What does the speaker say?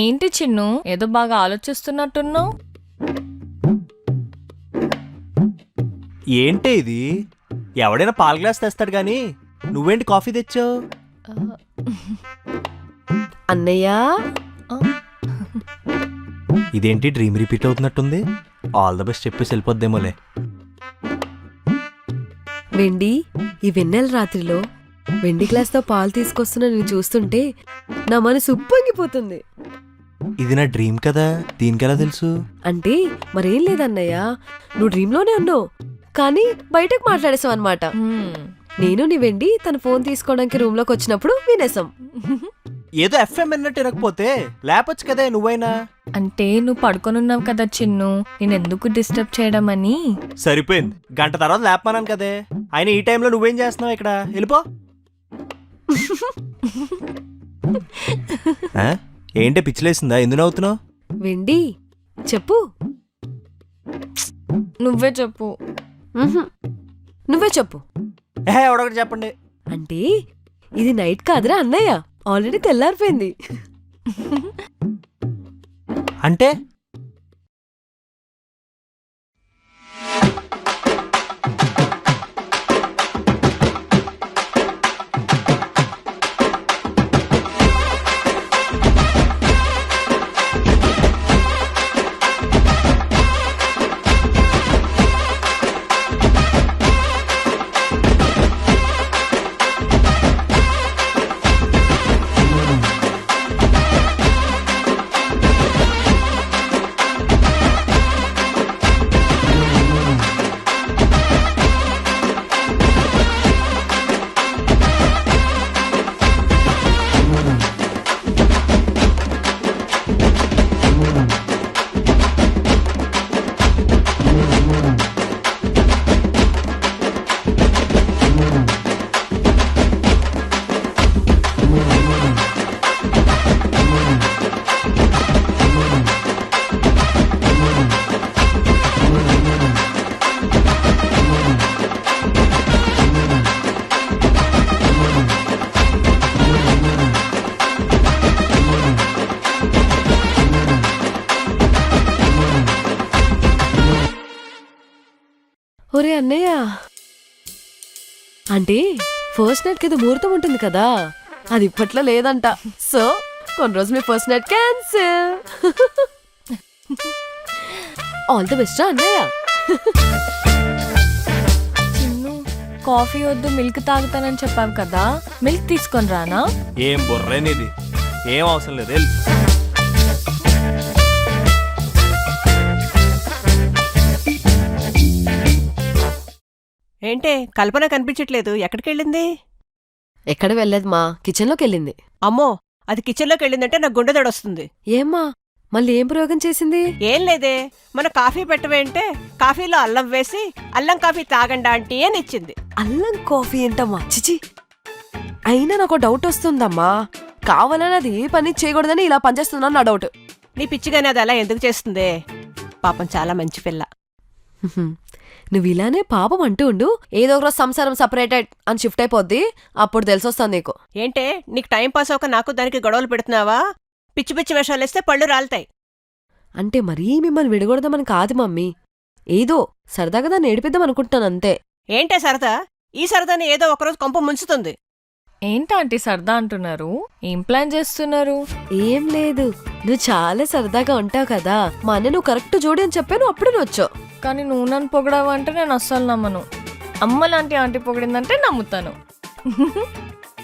ఏంటి చిన్ను, ఏదో బాగా ఆలోచిస్తున్నట్టున్నావు? ఏంటి ఇది? ఎవడైనా పాల గ్లాస్ తెస్తాడు గాని నువ్వేంటి కాఫీ తెచ్చావు? అన్నయ్యా, ఇదేంటి డ్రీమ్ రిపీట్ అవుతున్నట్టుంది? ఆల్ ద బెస్ట్ చెప్పేసి వెళ్ళిపోద్దేమోలే. వెండి, ఈ వెన్నెల రాత్రిలో వెండి గ్లాస్తో పాలు తీసుకొస్తున్నా నేను చూస్తుంటే నా మనసు ఉప్పొంగిపోతుంది. ఇది నా డ్రీమ్ కదా, దీనికెలా తెలుసు? అంటే మరేం లేదన్నయ్య, నువ్వు డ్రీమ్లోనే ఉన్నావు కానీ బయటకు మాట్లాడేసావు అనమాట. నేను నీ వెండి తన ఫోన్ తీసుకోవడానికి రూమ్ లోకి వచ్చినప్పుడు వినేసాం. ఏదో ఎఫ్ఎం అన్నట్టు వినకపోతే లేపొచ్చు కదా నువ్వైనా. అంటే నువ్వు పడుకొనున్నావు కదా చిన్ను, నేను ఎందుకు డిస్టర్బ్ చేయడం అని. సరిపోయింది, గంట తర్వాత లేపమన్నాను కదే. ఆయన ఈ టైంలో నువ్వేం చేస్తున్నావు ఇక్కడ? వెళ్ళిపో. ఏంటి పిచ్చిలేసిందా? ఎందుకు నవ్వుతున్నావు? వెండి చెప్పు. నువ్వే చెప్పు. నువ్వే చెప్పు. ఎవడొకటి చెప్పండి. అంటే ఇది నైట్ కాదురా అన్నయ్య, ఆల్రెడీ తెల్లారిపోయింది. అంటే ఒరే అన్నయ్య, అంటే ఫస్ట్ నైట్ కి ఏదో ముహూర్తం ఉంటుంది కదా, అది ఇప్పట్లో లేదంట. సో కొన్ని రోజులు మీ first night cancel. All the best అన్నయ్య. చిన్ను, కాఫీ వద్దు మిల్క్ తాగుతానని చెప్పావు కదా, మిల్క్ తీసుకొని రానా? ఏం బుర్రేనిది, ఏం అవసరం లేదు. వెళ్ళు. ఏంటే కల్పన కనిపించట్లేదు, ఎక్కడికెళ్ళింది? ఎక్కడ వెళ్ళలేదు మా, కిచెన్ లోకి వెళ్ళింది. అమ్మో, అది కిచెన్లోకి వెళ్ళిందంటే నాకు గుండెదడొస్తుంది. ఏమ్మా, మళ్ళీ ఏం ప్రయోగం చేసింది? ఏం లేదే, మన కాఫీ పెట్టవేంటే కాఫీలో అల్లం వేసి అల్లం కాఫీ తాగండి ఆంటీ అని ఇచ్చింది. అల్లం కాఫీ ఏంటమ్మా, చిచి. అయినా నాకు డౌట్ వస్తుందమ్మా, కావాలని అది ఏ పని చేయకూడదని ఇలా పనిచేస్తుందని నా డౌట్. నీ పిచ్చిగానే అది అలా ఎందుకు చేస్తుందే? పాపం చాలా మంచి పిల్ల. నువ్వు ఇలానే పాపం అంటూ ఉండు, ఏదో ఒక రోజు సంసారం సపరేటెడ్ అని షిఫ్ట్ అయిపోద్ది, అప్పుడు తెలిసొస్తాను నీకు. ఏంటే నీకు టైం పాస్ అవక నాకు దానికి గొడవలు పెడుతున్నావా? పిచ్చి పిచ్చి వేషాలేస్తే పళ్ళు రాలుతాయి. అంటే మరీ మిమ్మల్ని విడగొడదామని కాదు మమ్మీ, ఏదో సరదాగా దాన్ని ఏడిపిద్దాం అనుకుంటున్నాను అంతే. ఏంటే సరదా? ఈ సరదాని ఏదో ఒకరోజు కొంప ముంచుతుంది. ఏంటంటే సరదా అంటున్నారు? ఏం ప్లాన్ చేస్తున్నారు? ఏం లేదు, నువ్వు చాలా సరదాగా ఉంటావు కదా, మా అన్న నువ్వు కరెక్ట్ జోడి అని చెప్పాను, అప్పుడు నువ్వు వచ్చావు. కానీ నువ్వు నన్ను పొగడావు అంటే నేను అస్సలు నమ్మను. అమ్మ లాంటి ఆంటీ పొగిడిందంటే నమ్ముతాను.